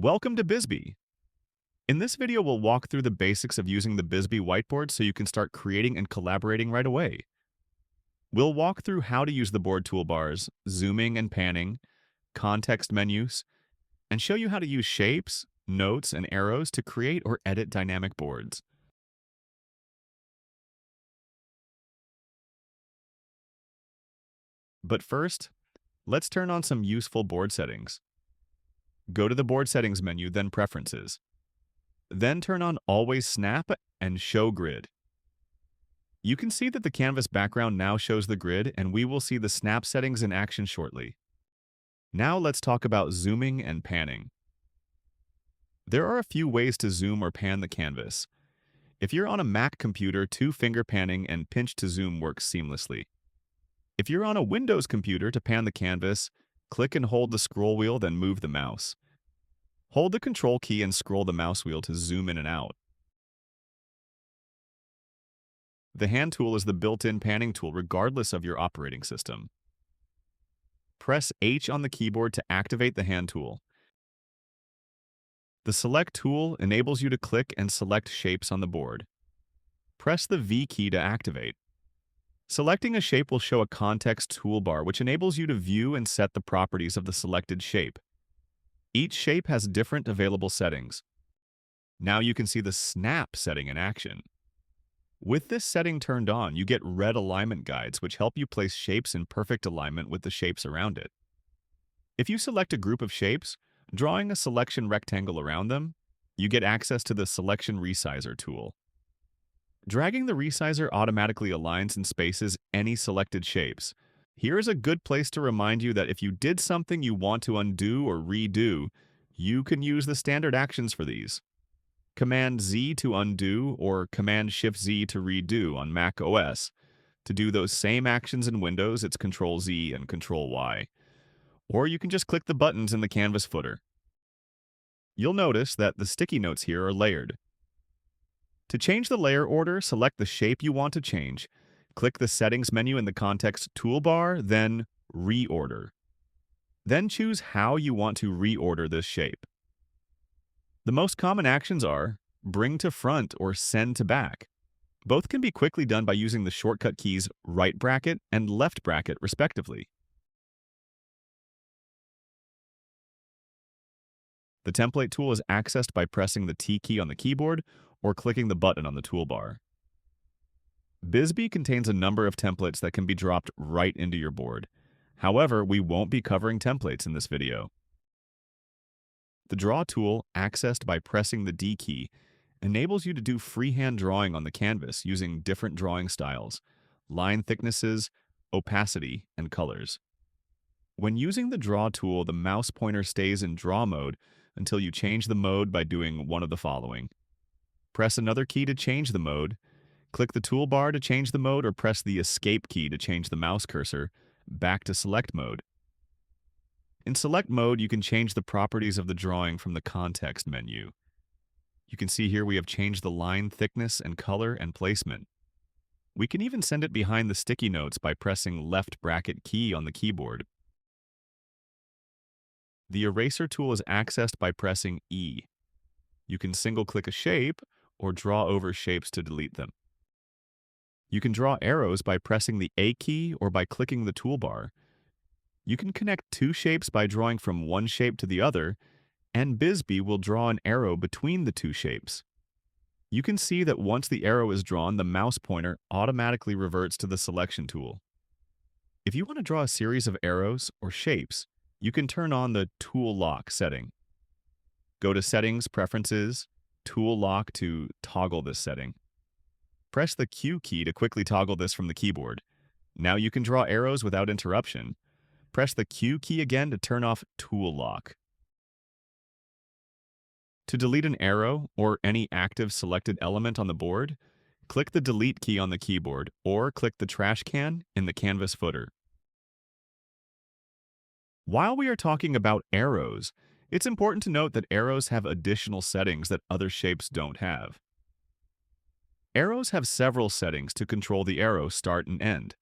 Welcome to Bizby. In this video, we'll walk through the basics of using the Bizby whiteboard so you can start creating and collaborating right away. We'll walk through how to use the board toolbars, zooming and panning, context menus, and show you how to use shapes, notes, and arrows to create or edit dynamic boards. But first, let's turn on some useful board settings. Go to the Board Settings menu, then Preferences. Then turn on Always Snap and Show Grid. You can see that the canvas background now shows the grid, and we will see the snap settings in action shortly. Now let's talk about zooming and panning. There are a few ways to zoom or pan the canvas. If you're on a Mac computer, two-finger panning and pinch to zoom works seamlessly. If you're on a Windows computer, to pan the canvas, click and hold the scroll wheel, then move the mouse. Hold the Control key and scroll the mouse wheel to zoom in and out. The hand tool is the built-in panning tool regardless of your operating system. Press H on the keyboard to activate the hand tool. The Select tool enables you to click and select shapes on the board. Press the V key to activate. Selecting a shape will show a context toolbar which enables you to view and set the properties of the selected shape. Each shape has different available settings. Now you can see the snap setting in action. With this setting turned on, you get red alignment guides which help you place shapes in perfect alignment with the shapes around it. If you select a group of shapes, drawing a selection rectangle around them, you get access to the Selection Resizer tool. Dragging the resizer automatically aligns and spaces any selected shapes. Here is a good place to remind you that if you did something you want to undo or redo, you can use the standard actions for these. Command-Z to undo or Command-Shift-Z to redo on Mac OS. To do those same actions in Windows, it's Control-Z and Control-Y. Or you can just click the buttons in the canvas footer. You'll notice that the sticky notes here are layered. To change the layer order, select the shape you want to change. Click the Settings menu in the Context toolbar, then Reorder. Then choose how you want to reorder this shape. The most common actions are Bring to Front or Send to Back. Both can be quickly done by using the shortcut keys right bracket and left bracket, respectively. The Template tool is accessed by pressing the T key on the keyboard or clicking the button on the toolbar. Bizby contains a number of templates that can be dropped right into your board. However, we won't be covering templates in this video. The Draw tool, accessed by pressing the D key, enables you to do freehand drawing on the canvas using different drawing styles, line thicknesses, opacity, and colors. When using the Draw tool, the mouse pointer stays in draw mode until you change the mode by doing one of the following. Press another key to change the mode, click the toolbar to change the mode, or press the Escape key to change the mouse cursor back to Select mode. In Select mode, you can change the properties of the drawing from the Context menu. You can see here we have changed the line thickness and color and placement. We can even send it behind the sticky notes by pressing left bracket key on the keyboard. The Eraser tool is accessed by pressing E. You can single-click a shape or draw over shapes to delete them. You can draw arrows by pressing the A key or by clicking the toolbar. You can connect two shapes by drawing from one shape to the other, and Bizby will draw an arrow between the two shapes. You can see that once the arrow is drawn, the mouse pointer automatically reverts to the Selection tool. If you want to draw a series of arrows or shapes, you can turn on the Tool Lock setting. Go to Settings, Preferences, Tool Lock to toggle this setting. Press the Q key to quickly toggle this from the keyboard. Now you can draw arrows without interruption. Press the Q key again to turn off Tool Lock. To delete an arrow or any active selected element on the board, click the Delete key on the keyboard or click the trash can in the canvas footer. While we are talking about arrows, it's important to note that arrows have additional settings that other shapes don't have. Arrows have several settings to control the arrow start and end.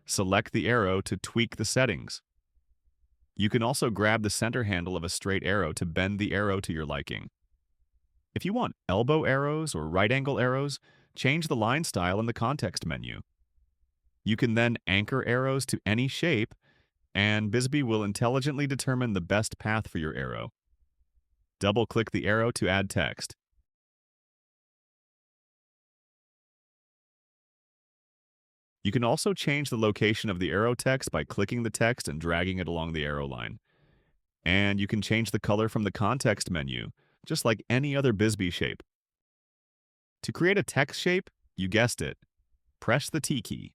Select the arrow to tweak the settings. You can also grab the center handle of a straight arrow to bend the arrow to your liking. If you want elbow arrows or right angle arrows, change the line style in the context menu. You can then anchor arrows to any shape, and Bizby will intelligently determine the best path for your arrow. Double-click the arrow to add text. You can also change the location of the arrow text by clicking the text and dragging it along the arrow line. And you can change the color from the context menu, just like any other Bizby shape. To create a text shape, you guessed it, press the T key.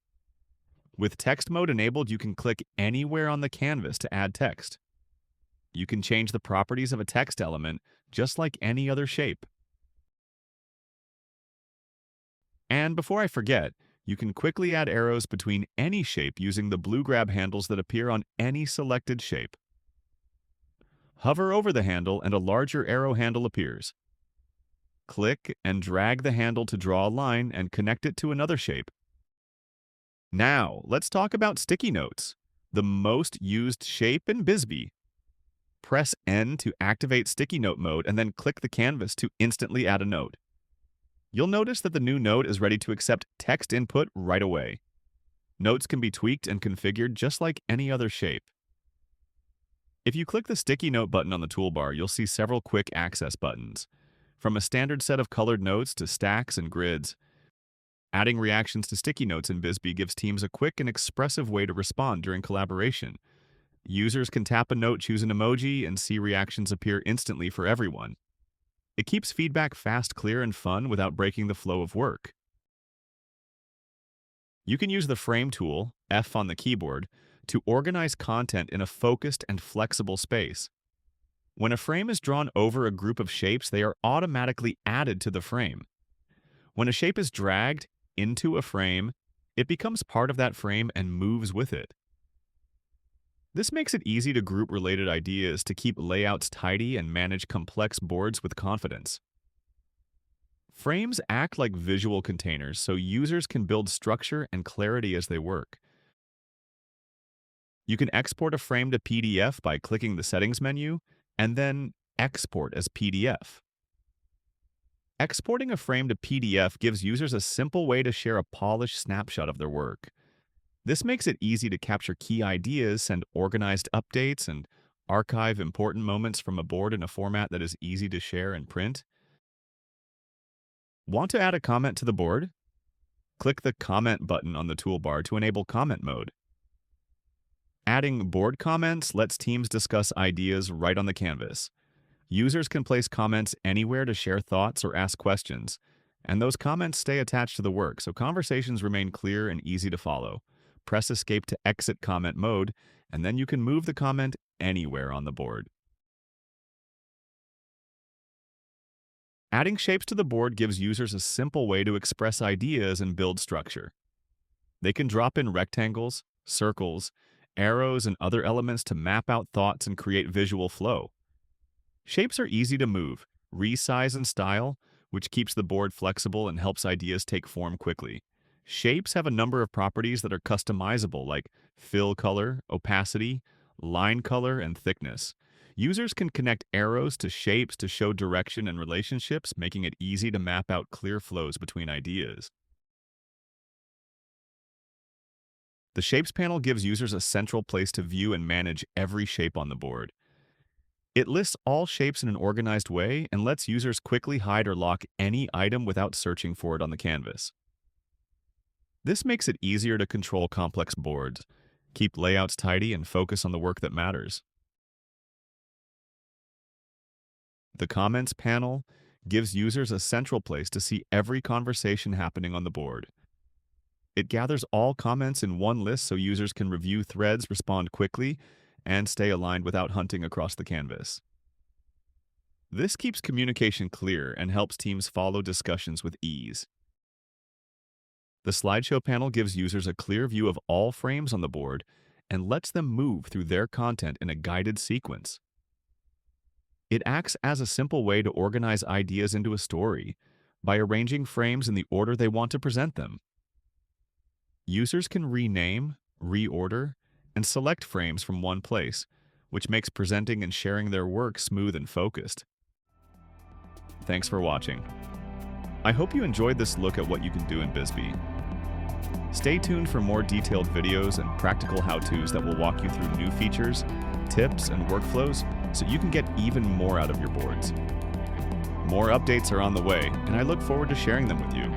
With text mode enabled, you can click anywhere on the canvas to add text. You can change the properties of a text element just like any other shape. And before I forget, you can quickly add arrows between any shape using the blue grab handles that appear on any selected shape. Hover over the handle and a larger arrow handle appears. Click and drag the handle to draw a line and connect it to another shape. Now, let's talk about sticky notes, the most used shape in Bizby. Press N to activate sticky note mode and then click the canvas to instantly add a note. You'll notice that the new note is ready to accept text input right away. Notes can be tweaked and configured just like any other shape. If you click the sticky note button on the toolbar, you'll see several quick access buttons. From a standard set of colored notes to stacks and grids, adding reactions to sticky notes in Bizby gives teams a quick and expressive way to respond during collaboration. Users can tap a note, choose an emoji, and see reactions appear instantly for everyone. It keeps feedback fast, clear, and fun without breaking the flow of work. You can use the Frame tool, F on the keyboard, to organize content in a focused and flexible space. When a frame is drawn over a group of shapes, they are automatically added to the frame. When a shape is dragged into a frame, it becomes part of that frame and moves with it. This makes it easy to group related ideas to keep layouts tidy and manage complex boards with confidence. Frames act like visual containers so users can build structure and clarity as they work. You can export a frame to PDF by clicking the Settings menu and then Export as PDF. Exporting a frame to PDF gives users a simple way to share a polished snapshot of their work. This makes it easy to capture key ideas, send organized updates, and archive important moments from a board in a format that is easy to share and print. Want to add a comment to the board? Click the Comment button on the toolbar to enable comment mode. Adding board comments lets teams discuss ideas right on the canvas. Users can place comments anywhere to share thoughts or ask questions, and those comments stay attached to the work, so conversations remain clear and easy to follow. Press Escape to exit comment mode, and then you can move the comment anywhere on the board. Adding shapes to the board gives users a simple way to express ideas and build structure. They can drop in rectangles, circles, arrows, and other elements to map out thoughts and create visual flow. Shapes are easy to move, resize, and style, which keeps the board flexible and helps ideas take form quickly. Shapes have a number of properties that are customizable, like fill color, opacity, line color, and thickness. Users can connect arrows to shapes to show direction and relationships, making it easy to map out clear flows between ideas. The Shapes panel gives users a central place to view and manage every shape on the board. It lists all shapes in an organized way and lets users quickly hide or lock any item without searching for it on the canvas. This makes it easier to control complex boards, keep layouts tidy, and focus on the work that matters. The Comments panel gives users a central place to see every conversation happening on the board. It gathers all comments in one list so users can review threads, respond quickly, and stay aligned without hunting across the canvas. This keeps communication clear and helps teams follow discussions with ease. The Slideshow panel gives users a clear view of all frames on the board and lets them move through their content in a guided sequence. It acts as a simple way to organize ideas into a story by arranging frames in the order they want to present them. Users can rename, reorder, and select frames from one place, which makes presenting and sharing their work smooth and focused. Thanks for watching. I hope you enjoyed this look at what you can do in Bizby. Stay tuned for more detailed videos and practical how-tos that will walk you through new features, tips, and workflows so you can get even more out of your boards. More updates are on the way, and I look forward to sharing them with you.